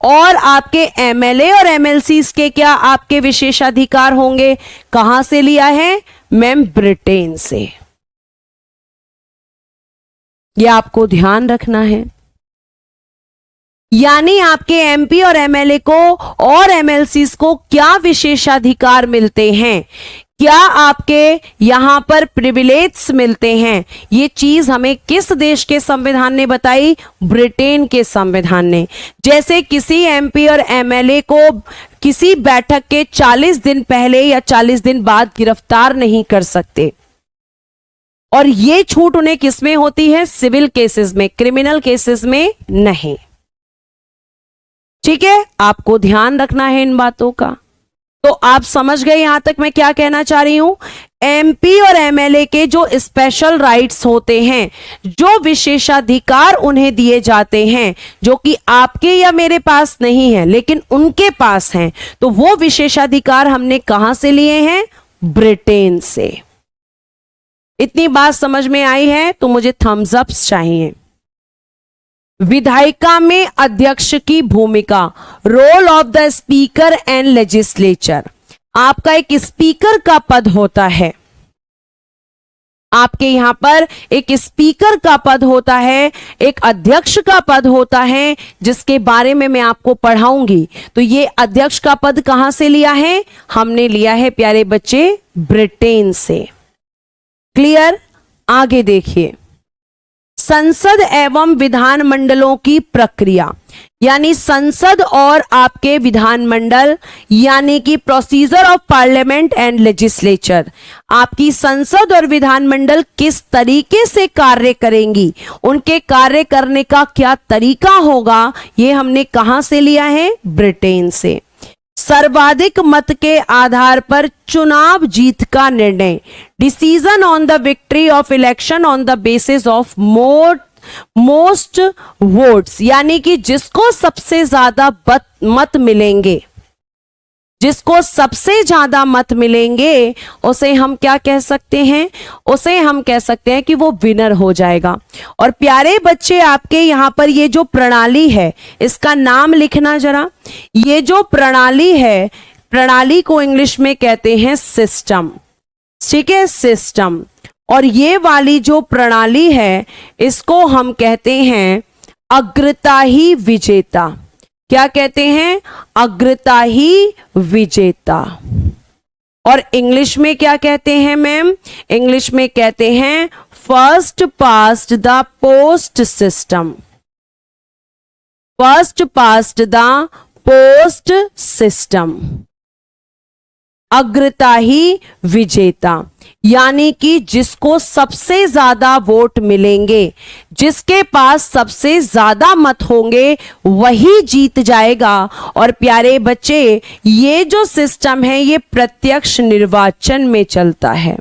और आपके एमएलए और एमएलसीज के क्या आपके विशेषाधिकार होंगे, कहां से लिया है? मैम ब्रिटेन से। ये आपको ध्यान रखना है। यानी आपके एमपी और एमएलए को और एमएलसीज को क्या विशेषाधिकार मिलते हैं, क्या आपके यहां पर प्रिविलेज मिलते हैं, ये चीज हमें किस देश के संविधान ने बताई? ब्रिटेन के संविधान ने। जैसे किसी एमपी और एमएलए को किसी बैठक के 40 दिन पहले या 40 दिन बाद गिरफ्तार नहीं कर सकते, और ये छूट उन्हें किसमें होती है? सिविल केसेस में, क्रिमिनल केसेस में नहीं। ठीक है, आपको ध्यान रखना है इन बातों का। तो आप समझ गए यहां तक मैं क्या कहना चाह रही हूं? एमपी और एमएलए के जो स्पेशल राइट्स होते हैं, जो विशेषाधिकार उन्हें दिए जाते हैं, जो कि आपके या मेरे पास नहीं है लेकिन उनके पास हैं, तो वो विशेषाधिकार हमने कहां से लिए हैं? ब्रिटेन से। इतनी बात समझ में आई है तो मुझे थम्स अप्स चाहिए। विधायिका में अध्यक्ष की भूमिका, role of the speaker and legislature. आपका एक स्पीकर का पद होता है, आपके यहां पर एक स्पीकर का पद होता है, एक अध्यक्ष का पद होता है, जिसके बारे में मैं आपको पढ़ाऊंगी। तो ये अध्यक्ष का पद कहां से लिया है? हमने लिया है प्यारे बच्चे ब्रिटेन से। क्लियर? आगे देखिए, संसद एवं विधानमंडलों की प्रक्रिया, यानी संसद और आपके विधानमंडल, यानी कि procedure of parliament and legislature. आपकी संसद और विधानमंडल किस तरीके से कार्य करेंगी, उनके कार्य करने का क्या तरीका होगा, ये हमने कहां से लिया है? ब्रिटेन से। सर्वाधिक मत के आधार पर चुनाव जीत का निर्णय, decision on the victory of election on the basis of most votes, यानी कि जिसको सबसे ज्यादा मत मिलेंगे, जिसको सबसे ज्यादा मत मिलेंगे, उसे हम क्या कह सकते हैं? उसे हम कह सकते हैं कि वो विनर हो जाएगा। और प्यारे बच्चे, आपके यहां पर ये जो प्रणाली है, इसका नाम लिखना जरा। ये जो प्रणाली है, प्रणाली को इंग्लिश में कहते हैं सिस्टम। ठीक है, सिस्टम। और ये वाली जो प्रणाली है, इसको हम कहते हैं अग्रताही विजेता। क्या कहते हैं? अग्रताही विजेता। और इंग्लिश में क्या कहते हैं मैम? इंग्लिश में कहते हैं first past the post system. First past the post system, अग्रताही विजेता, यानी कि जिसको सबसे ज्यादा वोट मिलेंगे, जिसके पास सबसे ज्यादा मत होंगे, वही जीत जाएगा। और प्यारे बच्चे, ये जो सिस्टम है, ये प्रत्यक्ष निर्वाचन में चलता है।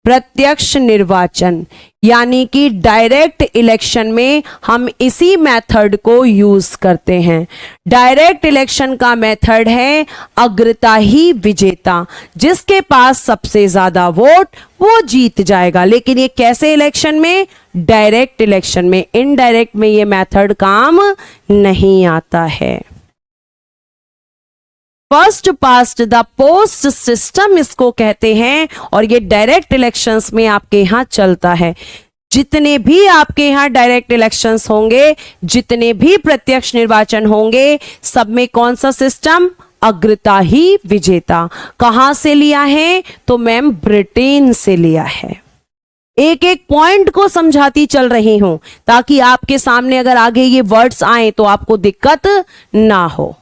प्रत्यक्ष निर्वाचन, यानी कि डायरेक्ट इलेक्शन में हम इसी मेथड को यूज करते हैं। डायरेक्ट इलेक्शन का मेथड है अग्रताही विजेता, जिसके पास सबसे ज्यादा वोट वो जीत जाएगा। लेकिन ये कैसे इलेक्शन में? डायरेक्ट इलेक्शन में। इनडायरेक्ट में ये मेथड काम नहीं आता है। First past the post system इसको कहते हैं, और ये डायरेक्ट इलेक्शंस में आपके यहां चलता है। जितने भी आपके यहां डायरेक्ट इलेक्शंस होंगे, जितने भी प्रत्यक्ष निर्वाचन होंगे, सब में कौन सा सिस्टम? अग्रताही विजेता। कहां से लिया है? तो मैम ब्रिटेन से लिया है। एक एक पॉइंट को समझाती चल रही हूं, ताकि आपके सामने अगर आगे ये वर्ड्स आए तो आपको दिक्कत ना हो।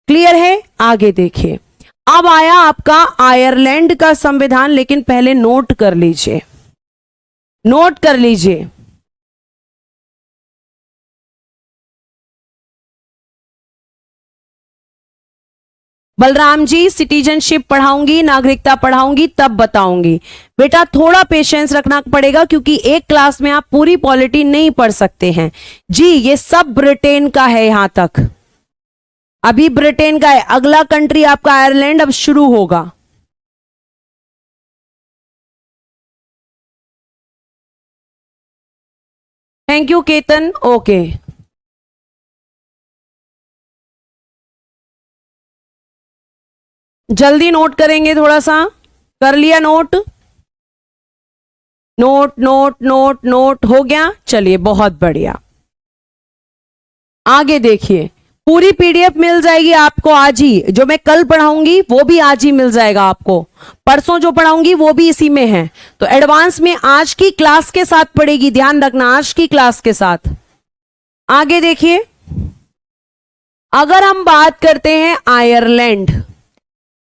क्लियर है? आगे देखिए, अब आया आपका आयरलैंड का संविधान। लेकिन पहले नोट कर लीजिए, नोट कर लीजिए। बलराम जी, सिटीजनशिप पढ़ाऊंगी, नागरिकता पढ़ाऊंगी, तब बताऊंगी। बेटा थोड़ा पेशेंस रखना पड़ेगा, क्योंकि एक क्लास में आप पूरी पॉलिटी नहीं पढ़ सकते हैं। जी, ये सब ब्रिटेन का है, यहां तक अभी ब्रिटेन का है। अगला कंट्री आपका आयरलैंड अब शुरू होगा। Thank you Ketan. ओके, जल्दी नोट करेंगे, थोड़ा सा कर लिया note? Note note note note हो गया? चलिए, बहुत बढ़िया। आगे देखिए, पूरी पीडीएफ मिल जाएगी आपको आज ही। जो मैं कल पढ़ाऊंगी वो भी आज ही मिल जाएगा आपको। परसों जो पढ़ाऊंगी वो भी इसी में है। तो एडवांस में आज की क्लास के साथ पढ़ेगी, ध्यान रखना, आज की क्लास के साथ। आगे देखिए, अगर हम बात करते हैं आयरलैंड,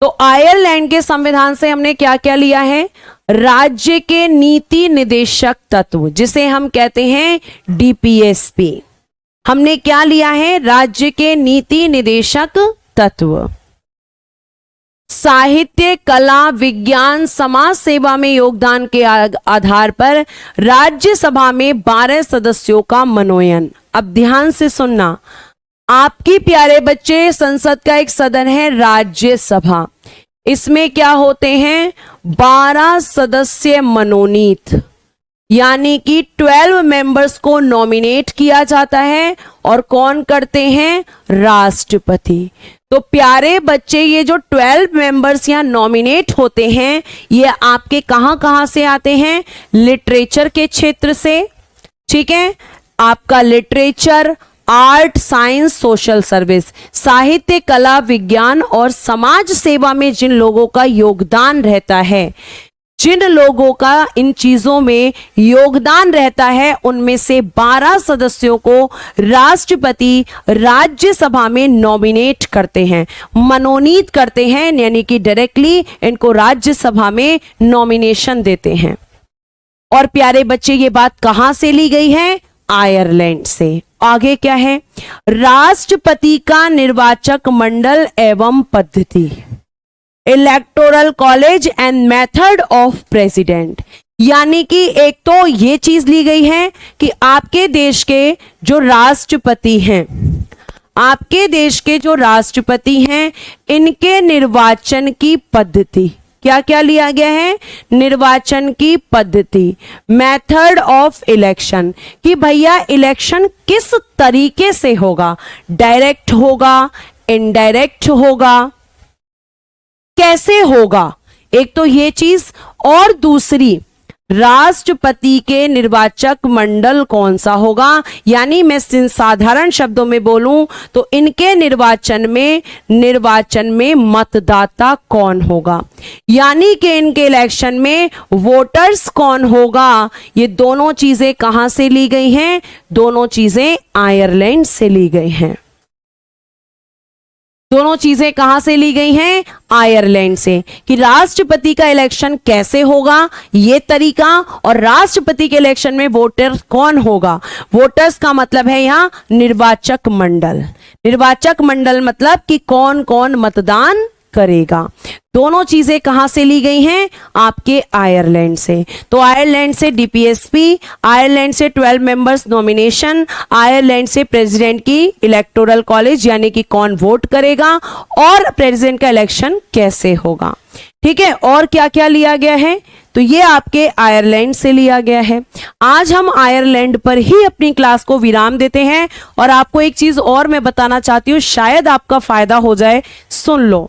तो आयरलैंड के संविधान से हमने क्या क्या लिया है? राज्य के नीति निदेशक तत्व, जिसे हम कहते हैं डीपीएसपी। हमने क्या लिया है? राज्य के नीति निदेशक तत्व। साहित्य, कला, विज्ञान, समाज सेवा में योगदान के आधार पर राज्यसभा में 12 सदस्यों का मनोनयन। अब ध्यान से सुनना, आपकी प्यारे बच्चे, संसद का एक सदन है राज्यसभा। इसमें क्या होते हैं? 12 सदस्य मनोनीत। यानी कि 12 मेंबर्स को नॉमिनेट किया जाता है और कौन करते हैं, राष्ट्रपति। तो प्यारे बच्चे ये जो 12 मेंबर्स यहाँ नॉमिनेट होते हैं ये आपके कहां से आते हैं, लिटरेचर के क्षेत्र से, ठीक है। आपका literature, art, science, social service, साहित्य, कला, विज्ञान और समाज सेवा में जिन लोगों का योगदान रहता है, जिन लोगों का इन चीजों में योगदान रहता है, उनमें से 12 सदस्यों को राष्ट्रपति राज्यसभा में नॉमिनेट करते हैं, मनोनीत करते हैं, यानी कि डायरेक्टली इनको राज्यसभा में नॉमिनेशन देते हैं। और प्यारे बच्चे ये बात कहां से ली गई है, आयरलैंड से। आगे क्या है, राष्ट्रपति का निर्वाचक मंडल एवं पद्धति, electoral college and method of president. यानी कि एक तो ये चीज ली गई है कि आपके देश के जो राष्ट्रपति हैं, आपके देश के जो राष्ट्रपति हैं, इनके निर्वाचन की पद्धति, क्या क्या लिया गया है, निर्वाचन की पद्धति, मेथड ऑफ इलेक्शन, कि भैया इलेक्शन किस तरीके से होगा, डायरेक्ट होगा, इनडायरेक्ट होगा, कैसे होगा, एक तो ये चीज। और दूसरी, राष्ट्रपति के निर्वाचक मंडल कौन सा होगा, यानी मैं साधारण शब्दों में बोलूं तो इनके निर्वाचन में मतदाता कौन होगा, यानी कि इनके इलेक्शन में वोटर्स कौन होगा। ये दोनों चीजें कहां से ली गई हैं, दोनों चीजें आयरलैंड से ली गई हैं। दोनों चीजें कहां से ली गई हैं, आयरलैंड से, कि राष्ट्रपति का इलेक्शन कैसे होगा ये तरीका, और राष्ट्रपति के इलेक्शन में वोटर कौन होगा। वोटर्स का मतलब है यहां निर्वाचक मंडल, निर्वाचक मंडल मतलब कि कौन कौन मतदान करेगा। दोनों चीजें कहां से ली गई हैं, आपके आयरलैंड से। तो आयरलैंड से डीपीएसपी, आयरलैंड से 12 मेंबर्स नॉमिनेशन, आयरलैंड से प्रेसिडेंट की इलेक्टोरल कॉलेज यानी कि कौन वोट करेगा, और प्रेसिडेंट का इलेक्शन कैसे होगा, ठीक है। और क्या क्या लिया गया है, तो ये आपके आयरलैंड से लिया गया है। आज हम आयरलैंड पर ही अपनी क्लास को विराम देते हैं। और आपको एक चीज और मैं बताना चाहती हूँ, शायद आपका फायदा हो जाए, सुन लो।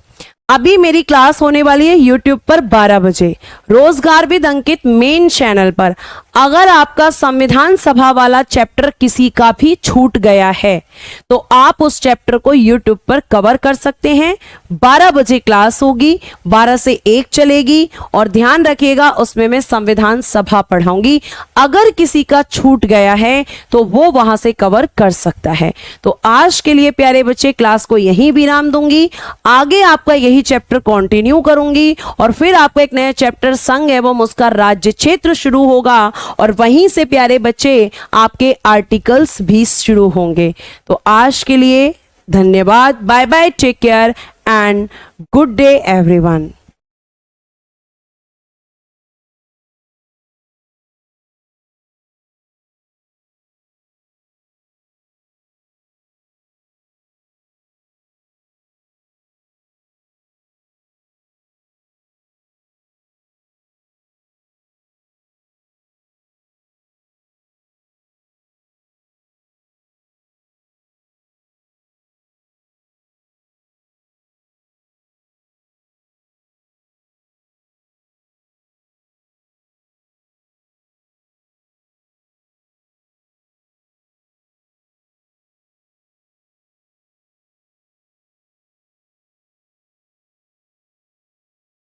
अभी मेरी क्लास होने वाली है YouTube पर 12 बजे, रोजगार विद अंकित मेन चैनल पर। अगर आपका संविधान सभा वाला चैप्टर किसी का भी छूट गया है तो आप उस चैप्टर को YouTube पर कवर कर सकते हैं। 12 बजे क्लास होगी, 12 से 1 चलेगी, और ध्यान रखिएगा उसमें मैं संविधान सभा पढ़ाऊंगी। अगर किसी का छूट गया है तो वो वहां से कवर कर सकता है। तो आज के लिए प्यारे बच्चे क्लास को यहीं विराम दूंगी, आगे आपका यही चैप्टर कंटिन्यू करूंगी, और फिर आपका एक नया चैप्टर संघ एवं उसका राज्य क्षेत्र शुरू होगा, और वहीं से प्यारे बच्चे आपके आर्टिकल्स भी शुरू होंगे। तो आज के लिए धन्यवाद, bye bye, take care and good day everyone.